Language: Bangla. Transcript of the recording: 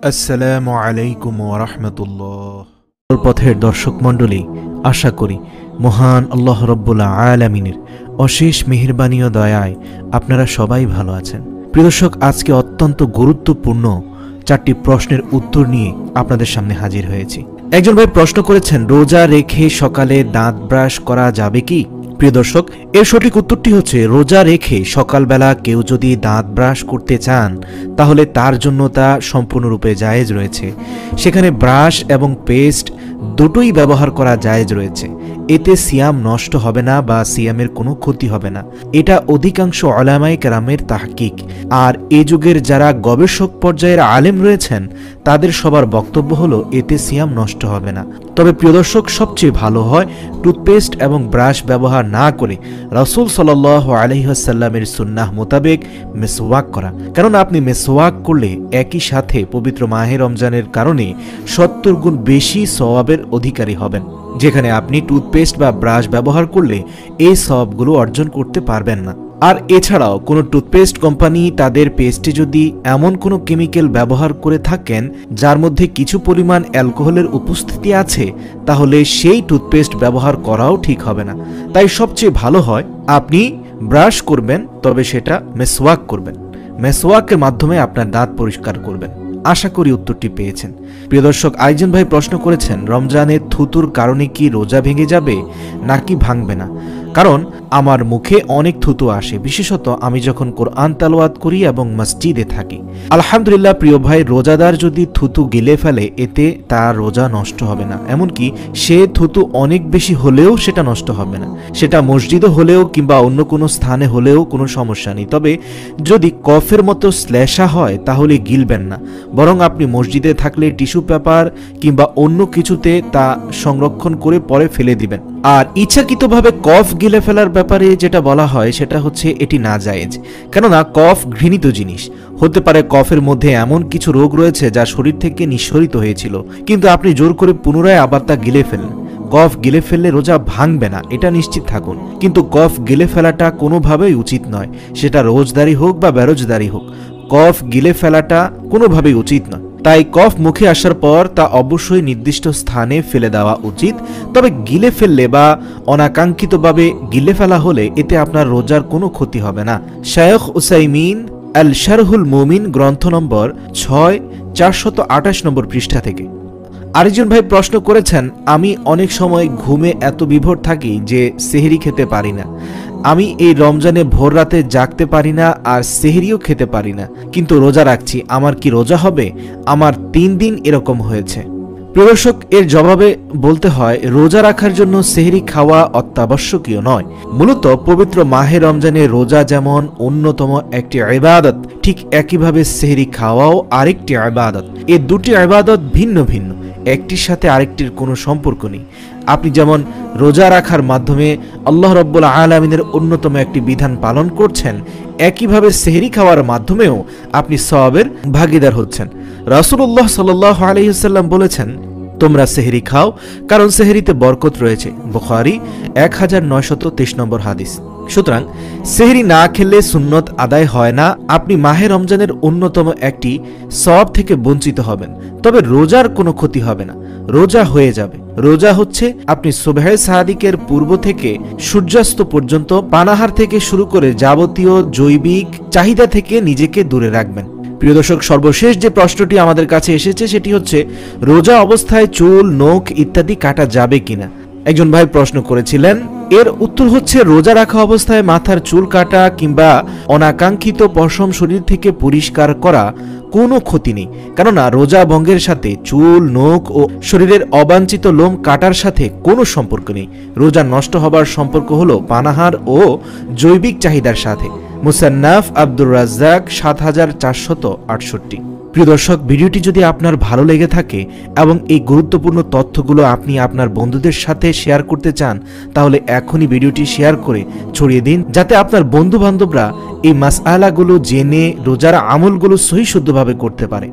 আসসালামু আলাইকুম ওয়া রাহমাতুল্লাহ। পথের দর্শক মণ্ডলী, আশা করি মহান আল্লাহ রাব্বুল আলামিনের অশেষ মেহেরবানি ও দয়ায় আপনারা সবাই ভালো আছেন। প্রিয় দর্শক, আজকে অত্যন্ত গুরুত্বপূর্ণ 4টি প্রশ্নের উত্তর নিয়ে আপনাদের সামনে হাজির হয়েছি। একজন ভাই প্রশ্ন করেছেন, রোজা রেখে সকালে দাঁত ব্রাশ করা যাবে কি? প্রিয় দর্শক, এর সঠিক উত্তরটি হচ্ছে, রোজা রেখে সকালবেলা কেউ যদি দাঁত ব্রাশ করতে চান তাহলে তার জন্য তা সম্পূর্ণরূপে জায়েজ রয়েছে। সেখানে ব্রাশ এবং পেস্ট দুটোই ব্যবহার করা জায়েজ রয়েছে। এতে সিয়াম নষ্ট হবে না বা সিয়ামের কোনো ক্ষতি হবে না। এটা অধিকাংশ উলামায়ে কেরামের তাহকিক। আর এই যুগের যারা গবেষক পর্যায়ের আলেম রয়েছেন তাদের সবার বক্তব্য হলো এতে সিয়াম নষ্ট হবে না। তবে প্রিয় দর্শক, সবচেয়ে ভালো হয় টুথপেস্ট এবং ব্রাশ ব্যবহার না করে রাসূল সাল্লাল্লাহু আলাইহি ওয়াসাল্লামের সুন্নাহ মোতাবেক মিসওয়াক করা। কারণ আপনি মিসওয়াক করলে একই সাথে পবিত্র মাহে রমজানের কারণে 70 গুণ বেশি সওয়াবের অধিকারী হবেন, যেখানে আপনি টুথপেস্ট বা ব্রাশ ব্যবহার করলে এই সওয়াবগুলো অর্জন করতে পারবেন না। আর এছাড়াও কোনো টুথপেস্ট কোম্পানি তাদের পেস্টে যদি এমন কোনো কেমিক্যাল ব্যবহার করে থাকেন যার মধ্যে কিছু পরিমাণ অ্যালকোহলের উপস্থিতি আছে, তাহলে সেই টুথপেস্ট ব্যবহার করাও ঠিক হবে না। তাই সবচেয়ে ভালো হয় আপনি ব্রাশ করবেন, তবে সেটা মেসওয়াক করবেন। মেসওয়াকের মাধ্যমে আপনার দাঁত পরিষ্কার করবেন। আশা করি উত্তরটি পেয়েছেন। প্রিয় দর্শক, আইজন ভাই প্রশ্ন করেছেন, রমজানে থুতুর কারণে কি রোজা ভেঙে যাবে নাকি ভাঙবে না? কারণ আমার মুখে অনেক থুতু আসে, বিশেষত আমি যখন কোরআন তেলাওয়াত করি এবং মসজিদে থাকি। আলহামদুলিল্লাহ প্রিয় ভাই, রোজাদার যদি থুতু গিলে ফেলে এতে তার রোজা নষ্ট হবে না। এমনকি সে থুতু অনেক বেশি হলেও সেটা নষ্ট হবে না। সেটা মসজিদে হলেও কিংবা অন্য কোনো স্থানে হলেও কোনো সমস্যা নেই। তবে যদি কফের মতো শ্লেষা হয় তাহলে গিলবেন না, বরং আপনি মসজিদে থাকলে টিস্যু পেপার কিংবা অন্য কিছুতে তা সংরক্ষণ করে পরে ফেলে দিবেন। আর ইচ্ছাকৃতভাবে কফ গিলে ফেলার ব্যাপারে যেটা বলা হয় সেটা হচ্ছে এটি নাজায়েজ। কেননা কফ ঘৃণিত জিনিস। হতে পারে কফের মধ্যে এমন কিছু রোগ রয়েছে যা শরীর থেকে নিঃসরিত হয়েছিল, কিন্তু আপনি জোর করে পুনরায় আবার তা গিলে ফেললেন। কফ গিলে ফেললে রোজা ভাঙবে না, এটা নিশ্চিত থাকুন। কিন্তু কফ গিলে ফেলাটা কোনোভাবেই উচিত নয়, সেটা রোজদারি হোক বা বেরোজদারি হোক। কফ গিলে ফেলাটা কোনোভাবেই উচিত নয়। তাই কফ মুখে আসার পর তা অবশ্যই নির্দিষ্ট স্থানে ফেলে দেওয়া উচিত। তবে গিলে ফেললে বা অনাকাঙ্ক্ষিতভাবে গিলে ফেলা হলে এতে আপনার রোজার কোনো ক্ষতি হবে না। শায়খ উসাইমিন আল শারহুল মুমিন গ্রন্থ নম্বর 6 428 নম্বর পৃষ্ঠা থেকে। আরেকজন ভাই প্রশ্ন করেছেন, আমি অনেক সময় ঘুমে এত বিভোর থাকি যে সেহরি খেতে পারি না। আমি এই রমজানে ভোর রাতে জাগতে পারি না আর সেহরিও খেতে পারি না, কিন্তু রোজা রাখছি। আমার কি রোজা হবে? আমার 3 দিন এরকম হয়েছে। প্রিয় দর্শক, এর জবাবে বলতে হয়, রোজা রাখার জন্য সেহরি খাওয়া অত্যাবশ্যকীয় নয়। মূলত পবিত্র মাহে রমজানে রোজা যেমন অন্যতম একটি ইবাদত, ঠিক একইভাবে সেহরি খাওয়াও আরেকটি ইবাদত। এই দুটি ইবাদত ভিন্ন ভিন্ন, একটির সাথে আরেকটির কোনো সম্পর্ক নেই। আপনি যেমন রোজা রাখার মাধ্যমে আল্লাহ রাব্বুল আলামিনের অন্যতম একটি বিধান পালন করছেন, একইভাবে সেহরি খাওয়ার মাধ্যমেও আপনি সওয়াবের ভাগীদার হচ্ছেন। রাসূলুল্লাহ সাল্লাল্লাহু আলাইহি ওয়াসাল্লাম বলেছেন, তোমরা সেহরি খাও, কারণ সেহরিতে বরকত রয়েছে। বুখারী 1923 নম্বর হাদিস। সুতরাং সেহরি না খেলে সুন্নত আদায় হয় না। আপনি মাহে রমজানের অন্যতম একটি সওয়াব থেকে বঞ্চিত হবেন, তবে রোজার কোনো ক্ষতি হবে না, রোজা হয়ে যাবে। রোজা হচ্ছে আপনি সুবহে সাদিকের পূর্ব থেকে সূর্যাস্ত পর্যন্ত পানাহার থেকে শুরু করে যাবতীয় জৈবিক চাহিদা থেকে নিজেকে দূরে রাখবেন। প্রিয় দর্শক, সর্বশেষ যে প্রশ্নটি আমাদের কাছে এসেছে সেটি হচ্ছে, রোজা অবস্থায় চুল, নখ ইত্যাদি কাটা যাবে কিনা? একজন ভাই প্রশ্ন করেছিলেন। এর উত্তর হচ্ছে, রোজা রাখা অবস্থায় মাথার চুল কাটা কিংবা অনাকাঙ্ক্ষিত পশম শরীর থেকে পরিষ্কার করা কোনো ক্ষতি নেই। কেননা রোজা ভঙ্গের সাথে চুল, নখ ও শরীরের অবাঞ্ছিত লোম কাটার সাথে কোনো সম্পর্ক নেই। রোজা নষ্ট হবার সম্পর্ক হলো পানাহার ও জৈবিক চাহিদার সাথে। মুসান্নাফ আব্দুর রাজ্জাক 7468। প্রিয় দর্শক, ভিডিওটি যদি আপনার ভালো লেগে থাকে এবং এই গুরুত্বপূর্ণ তথ্যগুলো আপনি আপনার বন্ধুদের সাথে শেয়ার করতে চান, তাহলে এখনই ভিডিওটি শেয়ার করে ছড়িয়ে দিন, যাতে আপনার বন্ধু বান্ধবরা এই মাসআলাগুলো জেনে রোজার আমলগুলো সহিশুদ্ধভাবে করতে পারে।